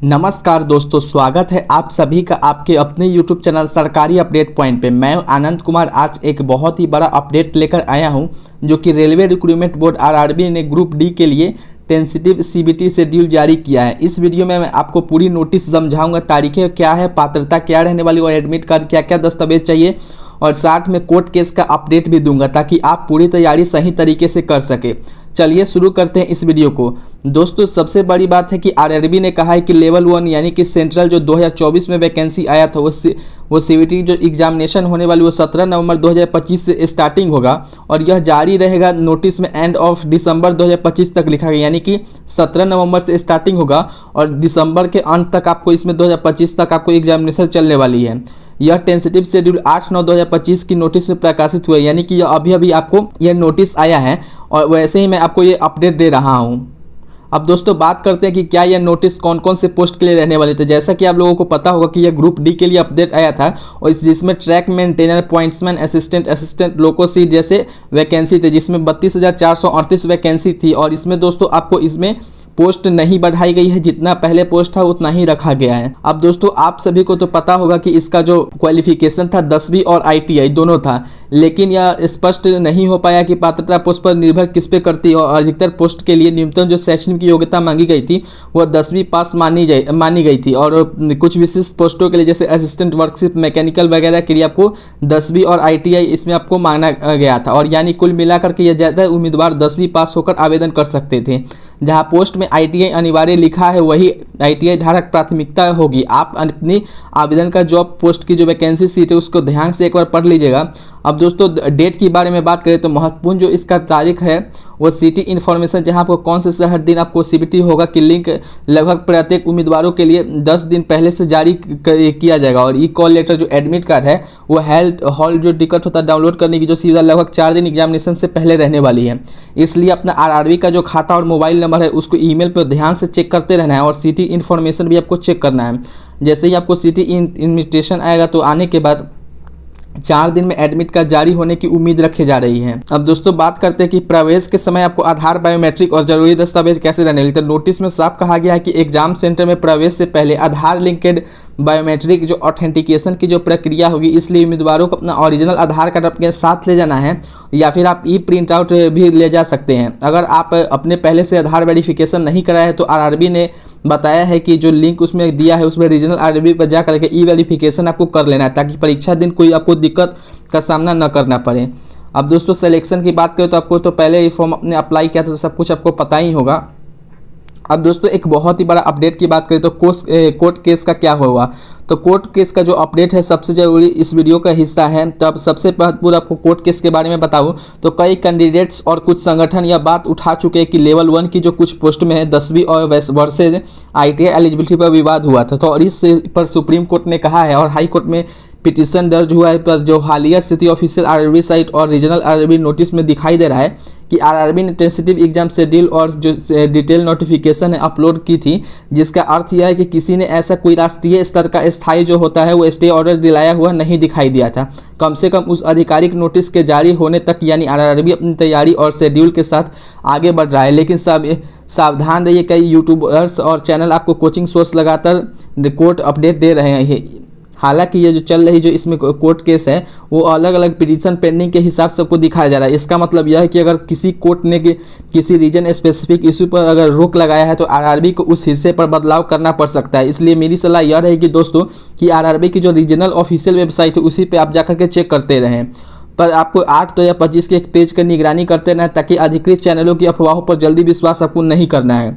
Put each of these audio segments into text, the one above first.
नमस्कार दोस्तों, स्वागत है आप सभी का आपके अपने YouTube चैनल सरकारी अपडेट पॉइंट पे। मैं आनंद कुमार आज एक बहुत ही बड़ा अपडेट लेकर आया हूं, जो कि रेलवे रिक्रूटमेंट बोर्ड आरआरबी ने ग्रुप डी के लिए टेंसिटिव सीबीटी शेड्यूल जारी किया है। इस वीडियो में मैं आपको पूरी नोटिस समझाऊंगा, तारीखें क्या है, पात्रता क्या रहने वाली और एडमिट कार्ड क्या क्या दस्तावेज चाहिए, और साथ में कोर्ट केस का अपडेट भी दूंगा ताकि आप पूरी तैयारी सही तरीके से कर सके। चलिए शुरू करते हैं इस वीडियो को। दोस्तों, सबसे बड़ी बात है कि आरआरबी ने कहा है कि लेवल 1 यानी कि सेंट्रल जो 2024 में वैकेंसी आया था वो सीबीटी जो एग्जामिनेशन होने वाली वो 17 नवंबर 2025 से स्टार्टिंग होगा और यह जारी रहेगा। नोटिस में एंड ऑफ दिसंबर 2025 तक लिखा गया, यानी कि 17 नवंबर से स्टार्टिंग होगा और दिसंबर के अंत तक आपको इसमें 2025 तक आपको एग्जामिनेशन चलने वाली है। यह टेंसिटिव शेड्यूल 8/9/2025 की नोटिस में प्रकाशित हुआ है, यानी कि अभी आपको यह नोटिस आया है और वैसे ही मैं आपको ये अपडेट दे रहा हूँ। अब दोस्तों बात करते हैं कि क्या यह नोटिस कौन कौन से पोस्ट के लिए रहने वाले थे। जैसा कि आप लोगों को पता होगा कि यह ग्रुप डी के लिए अपडेट आया था और जिसमें track maintainer, pointsman, assistant loco seat जैसे वैकेंसी थे, जिसमें 32,438 वैकेंसी थी। और इसमें दोस्तों आपको इसमें पोस्ट नहीं बढ़ाई गई है, जितना पहले पोस्ट था उतना ही रखा गया है। अब दोस्तों आप सभी को तो पता होगा कि इसका जो क्वालिफिकेशन था 10वीं और ITI दोनों था, लेकिन यह स्पष्ट नहीं हो पाया कि पात्रता पोस्ट पर निर्भर किस पे करती है। और अधिकतर पोस्ट के लिए न्यूनतम जो शैक्षणिक योग्यता मांगी गई थी वह 10वीं पास मानी गई थी और कुछ विशिष्ट पोस्टों के लिए जैसे असिस्टेंट वर्कशिप, मैकेनिकल वगैरह के लिए आपको 10वीं और ITI इसमें आपको मांगा गया था। और यानी कुल मिलाकर के यह ज़्यादा उम्मीदवार 10वीं पास होकर आवेदन कर सकते थे। जहां पोस्ट में ITI अनिवार्य लिखा है वही ITI धारक प्राथमिकता होगी। आप अपनी आवेदन का जॉब पोस्ट की जो वैकेंसी सीट है उसको ध्यान से एक बार पढ़ लीजिएगा। अब दोस्तों डेट की बारे में बात करें तो महत्वपूर्ण जो इसका तारीख है वो सिटी इन्फॉर्मेशन, जहां आपको कौन से शहर दिन आपको CBT होगा कि लिंक लगभग प्रत्येक उम्मीदवारों के लिए 10 दिन पहले से जारी किया जाएगा। और ई कॉल लेटर जो एडमिट कार्ड है वो हॉल जो टिकट होता है डाउनलोड करने की जो सीधा लगभग 4 दिन एग्जामिनेशन से पहले रहने वाली है। इसलिए अपना आरआरबी का जो खाता और मोबाइल नंबर है उसको ईमेल पर ध्यान से चेक करते रहना है और सिटी इन्फॉर्मेशन भी आपको चेक करना है। जैसे ही आपको सिटी इन्विटेशन आएगा तो आने के बाद 4 दिन में एडमिट कार्ड जारी होने की उम्मीद रखी जा रही है। अब दोस्तों बात करते हैं कि प्रवेश के समय आपको आधार, बायोमेट्रिक और जरूरी दस्तावेज कैसे रहने लगे। तो नोटिस में साफ कहा गया है कि एग्जाम सेंटर में प्रवेश से पहले आधार लिंकेड बायोमेट्रिक जो ऑथेंटिकेशन की जो प्रक्रिया होगी, इसलिए उम्मीदवारों को अपना ओरिजिनल आधार कार्ड अपने साथ ले जाना है या फिर आप ई प्रिंट आउट भी ले जा सकते हैं। अगर आप अपने पहले से आधार वेरिफिकेशन नहीं कराया है तो आरआरबी ने बताया है कि जो लिंक उसमें दिया है उसमें रीजनल आरआरबी पर जा करके ई वेरिफिकेशन आपको कर लेना है ताकि परीक्षा दिन कोई आपको दिक्कत का सामना न करना पड़े। अब दोस्तों सिलेक्शन की बात करें तो आपको तो पहले ही फॉर्म अपने अप्लाई किया तो सब कुछ आपको पता ही होगा। अब दोस्तों एक बहुत ही बड़ा अपडेट की बात करें तो कोर्ट केस का क्या होगा। तो कोर्ट केस का जो अपडेट है सबसे जरूरी इस वीडियो का हिस्सा है। तो अब सबसे महत्वपूर्ण आपको कोर्ट केस के बारे में बताऊं तो कई कैंडिडेट्स और कुछ संगठन यह बात उठा चुके हैं कि लेवल 1 की जो कुछ पोस्ट में है 10वीं और वर्सेज ITI एलिजिबिलिटी पर विवाद हुआ था। तो और इस पर सुप्रीम कोर्ट ने कहा है और हाई कोर्ट में पिटीशन दर्ज हुआ है, पर जो हालिया स्थिति ऑफिशियल आरआरबी साइट और रीजनल आरआरबी नोटिस में दिखाई दे रहा है कि आरआरबी ने टेंसिटिव एग्जाम शेड्यूल और जो डिटेल नोटिफिकेशन है अपलोड की थी, जिसका अर्थ यह है कि किसी ने ऐसा कोई राष्ट्रीय स्तर का स्थायी जो होता है वो स्टे ऑर्डर दिलाया हुआ नहीं दिखाई दिया था। कम से कम उस आधिकारिक नोटिस के जारी होने तक यानी आरआरबी अपनी तैयारी और शेड्यूल के साथ आगे बढ़ रहा है। लेकिन सावधान रहिए, कई यूट्यूबर्स और चैनल आपको कोचिंग सोर्स लगातार कोर्ट अपडेट दे रहे हैं। हालांकि ये जो चल रही जो इसमें कोर्ट केस है वो अलग अलग पिटीशन पेंडिंग के हिसाब से आपको दिखाया जा रहा है। इसका मतलब यह है कि अगर किसी कोर्ट ने किसी रीजन स्पेसिफिक इशू पर अगर रोक लगाया है तो आरआरबी को उस हिस्से पर बदलाव करना पड़ सकता है। इसलिए मेरी सलाह यह रहेगी दोस्तों कि आरआरबी की जो रीजनल ऑफिशियल वेबसाइट है उसी पर आप जाकर के चेक करते रहें। पर आपको 8/2025 के एक पेज की निगरानी करते रहें ताकि अधिकृत चैनलों की अफवाहों पर जल्दी विश्वास आपको नहीं करना है,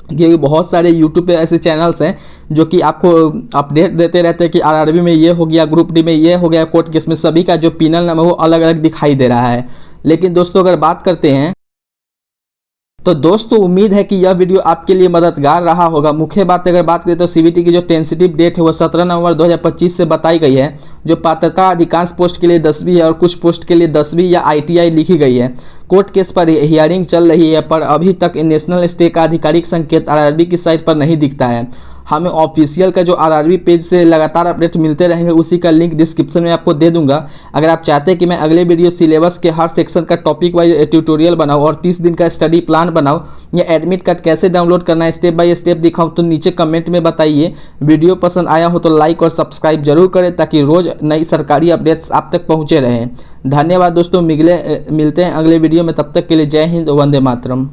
क्योंकि बहुत सारे यूट्यूब पे ऐसे चैनल्स हैं जो कि आपको अपडेट देते रहते हैं कि आरआरबी में ये हो गया, ग्रुप डी में ये हो गया, कोर्ट केस में सभी का जो पिनल नाम है वो अलग अलग दिखाई दे रहा है। लेकिन दोस्तों अगर बात करते हैं तो दोस्तों उम्मीद है कि यह वीडियो आपके लिए मददगार रहा होगा। मुख्य बात अगर बात करें तो CBT की जो टेंसिटिव डेट है वो 17 नवंबर 2025 से बताई गई है। जो पात्रता अधिकांश पोस्ट के लिए 10वीं है और कुछ पोस्ट के लिए 10वीं या ITI लिखी गई है। कोर्ट केस पर हियरिंग चल रही है, पर अभी तक नेशनल स्टे का आधिकारिक संकेत आरआरबी की साइट पर नहीं दिखता है। हमें ऑफिशियल का जो आरआरबी पेज से लगातार अपडेट मिलते रहेंगे, उसी का लिंक डिस्क्रिप्शन में आपको दे दूंगा। अगर आप चाहते हैं कि मैं अगले वीडियो सिलेबस के हर सेक्शन का टॉपिक वाइज ट्यूटोरियल बनाऊं और 30 दिन का स्टडी प्लान बनाऊं या एडमिट कार्ड कैसे डाउनलोड करना है स्टेप बाय स्टेप दिखाऊं, तो नीचे कमेंट में बताइए। वीडियो पसंद आया हो तो लाइक और सब्सक्राइब जरूर करें ताकि रोज नई सरकारी अपडेट्स आप तक पहुँचे रहें। धन्यवाद दोस्तों, मिलते हैं अगले वीडियो में। तब तक के लिए जय हिंद, वंदे मातरम।